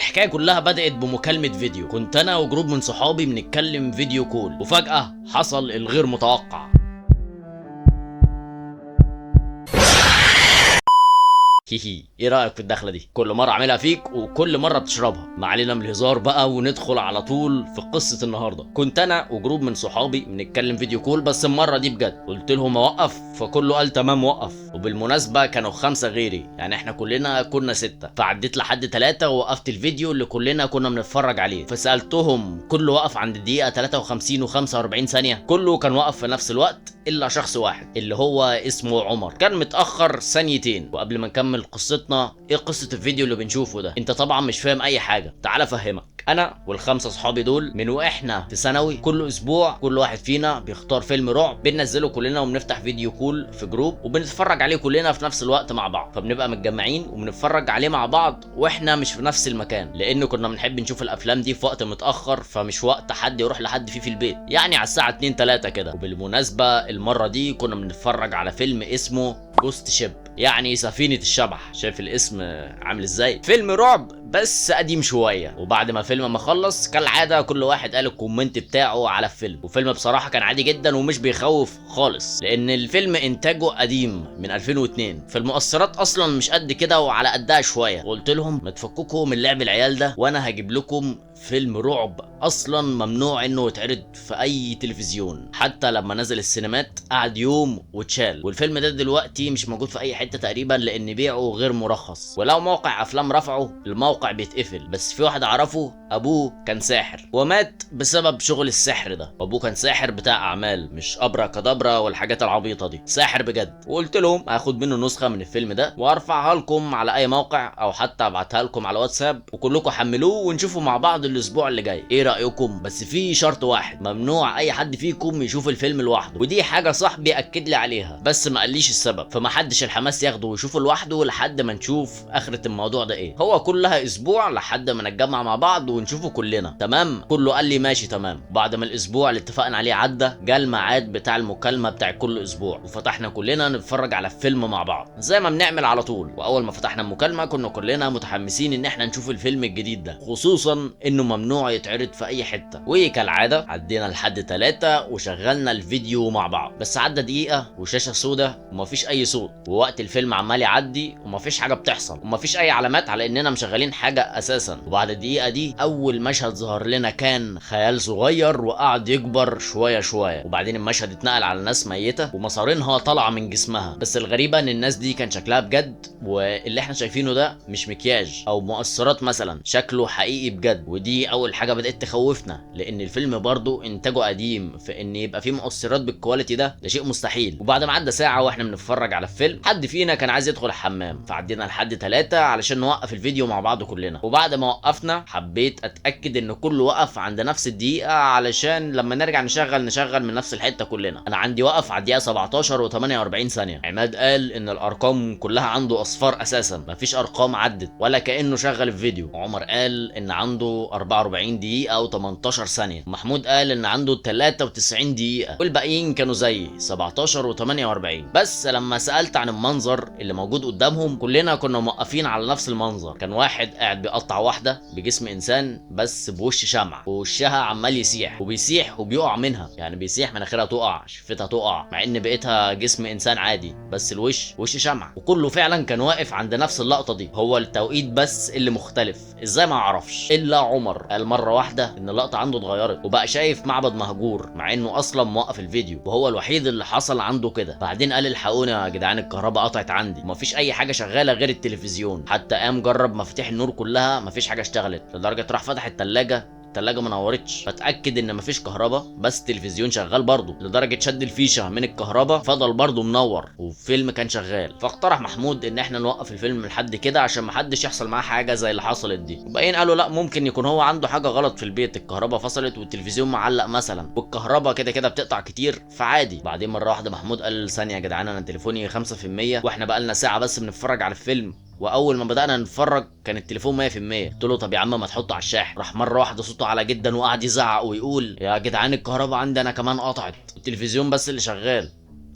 الحكايه كلها بدات بمكالمه فيديو. كنت انا وجروب من صحابي بنتكلم فيديو كول، وفجاه حصل الغير متوقع. هيهي، ايه رايك في الدخله دي؟ كل مره اعملها فيك وكل مره بتشربها. ما علينا من الهزار بقى وندخل على طول في قصه النهارده. كنت انا وجروب من صحابي بنتكلم فيديو كول، بس المره دي بجد. قلت لهم اوقف، فكله قال تمام وقف. وبالمناسبه كانوا 5 غيري، يعني احنا كلنا كنا 6. فعديت لحد 3 ووقفت الفيديو اللي كلنا كنا بنتفرج عليه. فسالتهم كله وقف عند الدقيقه 53 و45 ثانيه. كله كان وقف في نفس الوقت الا شخص واحد اللي هو اسمه عمر، كان متاخر ثانيتين. وقبل ما نكمل قصتنا، ايه قصه الفيديو اللي بنشوفه ده؟ انت طبعا مش فاهم اي حاجه، تعال افهمك. انا والخمسه صحابي دول من واحنا في ثانوي، كل اسبوع كل واحد فينا بيختار فيلم رعب، بننزله كلنا وبنفتح فيديو كول في جروب وبنتفرج عليه كلنا في نفس الوقت مع بعض. فبنبقى متجمعين وبنتفرج عليه مع بعض واحنا مش في نفس المكان، لان كنا بنحب نشوف الافلام دي في وقت متاخر، فمش وقت حد يروح لحد فيه في البيت، يعني على الساعه 2 3 كده. وبالمناسبه المره دي كنا بنتفرج على فيلم اسمه جوست شيب، يعني سفينة الشبح. شايف الاسم عامل ازاي؟ فيلم رعب بس قديم شوية. وبعد ما الفيلم ما خلص كالعادة كل واحد قال الكومنت بتاعه على الفيلم. وفيلم بصراحة كان عادي جدا ومش بيخوف خالص، لان الفيلم انتاجه قديم من 2002، فالمؤثرات اصلا مش قد كده وعلى قدها شوية. وقلت لهم ما تفككوا من لعب العيال ده، وانا هجيب لكم فيلم رعب اصلا ممنوع انه يتعرض في اي تلفزيون. حتى لما نزل السينمات قعد يوم واتشال. والفيلم ده دلوقتي مش موجود في اي حته تقريبا، لان بيعه غير مرخص. ولو موقع افلام رفعه الموقع بيتقفل. بس في واحد اعرفه ابوه كان ساحر ومات بسبب شغل السحر ده. وابوه كان ساحر بتاع اعمال، مش ابرا كدبرا والحاجات العبيطه دي، ساحر بجد. وقلت لهم هاخد منه نسخه من الفيلم ده وارفعها لكم على اي موقع، او حتى ابعتها لكم على واتساب وكلكم حملوه ونشوفه مع بعض الاسبوع اللي جاي. ايه رايكم؟ بس في شرط واحد، ممنوع اي حد فيكم يشوف الفيلم لوحده. ودي حاجه صاحبي اكد لي عليها بس ما قاليش السبب، فما حدش الحماس ياخده ويشوفه لوحده لحد ما نشوف اخره الموضوع ده ايه. هو كلها اسبوع لحد ما نتجمع مع بعض ونشوفه كلنا. تمام؟ كله قال لي ماشي تمام. بعد ما الاسبوع اللي اتفقنا عليه عدى، جه الميعاد بتاع المكالمه بتاع كل اسبوع، وفتحنا كلنا نتفرج على فيلم مع بعض زي ما بنعمل على طول. واول ما فتحنا المكالمه كنا كلنا متحمسين ان احنا نشوف الفيلم الجديد ده، خصوصا انه ممنوع يتعرض في اي حته. وكالعاده عدينا لحد 3 وشغلنا الفيديو مع بعض. بس عدى دقيقه وشاشه سودة ومفيش اي صوت، ووقت الفيلم عمال يعدي ومفيش حاجه بتحصل ومفيش اي علامات على اننا مشغلين حاجه اساسا. وبعد الدقيقه دي اول مشهد ظهر لنا كان خيال صغير وقعد يكبر شويه شويه. وبعدين المشهد اتنقل على ناس ميته ومصارينها طالعه من جسمها. بس الغريبه ان الناس دي كان شكلها بجد، واللي احنا شايفينه ده مش مكياج او مؤثرات مثلا، شكله حقيقي بجد. ودي اول حاجه بدات تخوفنا، لان الفيلم برضو انتاجه قديم، فان يبقى فيه مؤثرات بالكواليتي ده شيء مستحيل. وبعد ما عدى ساعه واحنا بنتفرج على الفيلم، حد فينا كان عايز يدخل الحمام، فعدينا لحد 3 علشان نوقف الفيديو مع بعض كلنا. وبعد ما وقفنا حبيت اتاكد ان كله وقف عند نفس الدقيقه، علشان لما نرجع نشغل من نفس الحته كلنا. انا عندي وقف على الدقيقه 17 و48 ثانيه. عماد قال ان الارقام كلها عنده اصفار اساسا، مفيش ارقام عدت ولا كانه شغل الفيديو. وعمر قال ان عنده 44 دقيقه و18 ثانيه. محمود قال ان عنده 93 دقيقه، والباقيين كانوا زي 17 و48. بس لما سالت عن المنظر اللي موجود قدامهم، كلنا كنا موقفين على نفس المنظر. كان واحد قاعد بيقطع واحده بجسم انسان بس بوش شمع، ووشها عمال يسيح وبيسيح وبيقع منها، يعني بيسيح مناخيرها تقع، شفتها تقع، مع ان بقيتها جسم انسان عادي بس الوش وش شمع. وكله فعلا كان واقف عند نفس اللقطه دي، هو التوقيت بس اللي مختلف. ازاي ما اعرفش، الا عمر قال مره واحده ان اللقطه عنده اتغيرت وبقى شايف معبد مهجور، مع انه اصلا موقف الفيديو، وهو الوحيد اللي حصل عنده كده. بعدين قال الحقوني يا جدعان الكهرباء قطعت عندي، ومفيش اي حاجه شغاله غير التلفزيون. حتى قام جرب مفاتيح النور كلها مفيش حاجه اشتغلت، لدرجه راح فتح التلاجه ما نورتش، فتاكد ان مفيش كهرباء بس التلفزيون شغال برضه، لدرجه شد الفيشه من الكهرباء فضل برضه منور والفيلم كان شغال. فاقترح محمود ان احنا نوقف الفيلم لحد كده عشان محدش يحصل معاه حاجه زي اللي حصلت دي. وباقيين قالوا لا، ممكن يكون هو عنده حاجه غلط في البيت، الكهرباء فصلت والتلفزيون معلق مثلا، والكهرباء كده كده بتقطع كتير فعادي. بعدين مره واحده محمود قال ثانيه يا جدعان انا تليفوني 5%، واحنا بقالنا ساعه بس بنتفرج على الفيلم، واول ما بدانا نتفرج كان التليفون 100%. قلت له طب يا عم ما تحطه على الشاحن. راح مره واحده صوته عالي جدا وقعد يزعق ويقول يا جدعان الكهرباء عندي انا كمان قطعت، التلفزيون بس اللي شغال،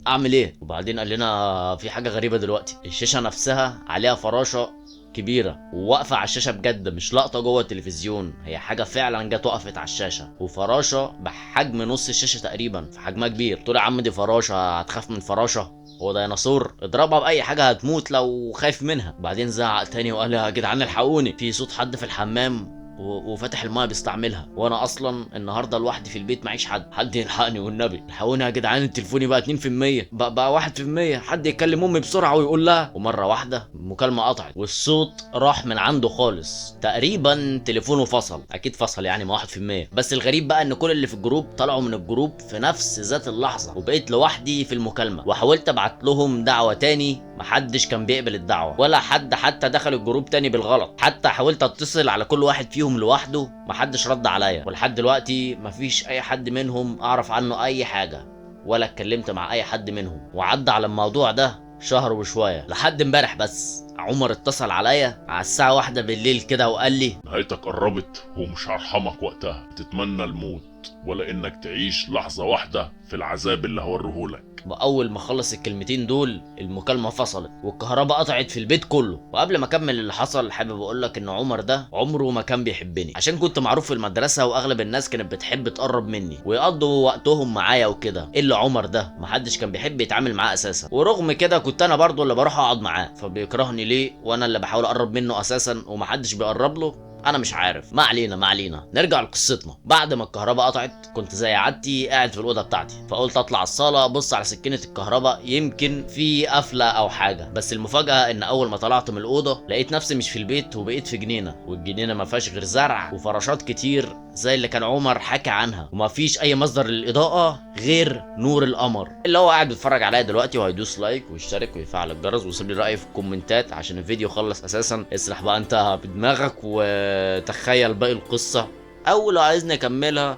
اعمل ايه؟ وبعدين قال لنا في حاجه غريبه دلوقتي، الشاشه نفسها عليها فراشه كبيره وواقفه على الشاشه بجد، مش لقطه جوه التلفزيون، هي حاجه فعلا جت وقفت على الشاشه، وفراشه بحجم نص الشاشه تقريبا، في حجمها كبير. قلت له يا عم دي فراشه، هتخاف من فراشه؟ هو ديناصور؟ اضربها باي حاجه هتموت لو خايف منها. بعدين زعق تاني وقال يا جدعان الحقوني، في صوت حد في الحمام وفاتح المايه بيستعملها، وانا اصلا النهارده لوحدي في البيت معيش حد يلحقني والنبي الحقوني يا جدعان، التليفوني بقى 2% بقى 1%، حد يكلم امي بسرعه ويقول لها. ومره واحده المكالمه قطعت والصوت راح من عنده خالص، تقريبا تليفونه فصل، اكيد فصل يعني ما 1%. بس الغريب بقى ان كل اللي في الجروب طلعوا من الجروب في نفس ذات اللحظه، وبقيت لوحدي في المكالمه، وحاولت ابعت لهم دعوه تاني، محدش كان بيقبل الدعوه، ولا حد حتى دخل الجروب تاني بالغلط. حتى حاولت اتصل على كل واحد فيهم لوحده، محدش رد عليا، ولحد دلوقتي مفيش اي حد منهم اعرف عنه اي حاجه، ولا اتكلمت مع اي حد منهم. وعدى على الموضوع ده شهر وشويه، لحد امبارح بس عمر اتصل عليا على الساعه 1 بالليل كده وقال لي نهايتك قربت ومش هرحمك وقتها، تتمنى الموت ولا انك تعيش لحظة واحدة في العذاب اللي هوريهولك. واول ما خلص الكلمتين دول المكالمه فصلت والكهرباء قطعت في البيت كله. وقبل ما اكمل اللي حصل حابب اقول لك ان عمر ده عمره ما كان بيحبني، عشان كنت معروف في المدرسه واغلب الناس كانت بتحب تقرب مني ويقضوا وقتهم معايا وكده، الا عمر ده محدش كان بيحب يتعامل معاه اساسا. ورغم كده كنت انا برضو اللي بروح اقعد معاه، فبيكرهني ليه وانا اللي بحاول اقرب منه اساسا ومحدش بيقرب له؟ انا مش عارف. ما علينا نرجع لقصتنا. بعد ما الكهرباء قطعت كنت زي عادتي قاعد في الاوضه بتاعتي، فقلت اطلع الصاله ابص على سكينه الكهرباء يمكن في قفله او حاجه. بس المفاجاه ان اول ما طلعت من الاوضه لقيت نفسي مش في البيت وبقيت في جنينه، والجنينه ما فيهاش غير زرع وفراشات كتير زي اللي كان عمر حكى عنها، وما فيش اي مصدر للاضاءه غير نور القمر. اللي هو قاعد بيتفرج عليا دلوقتي وهيدوس لايك ويشترك ويفعل الجرس ويسيب لي رايه في الكومنتات عشان الفيديو يخلص اساسا. اسرح بقى انت بدماغك وتخيل باقي القصه، او لو عايزني اكملها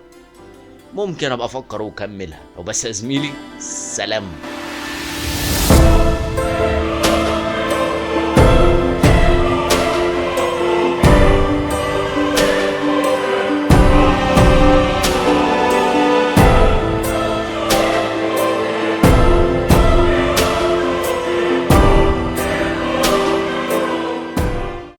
ممكن ابقى افكر واكملها. وبس يا زميلي، سلام.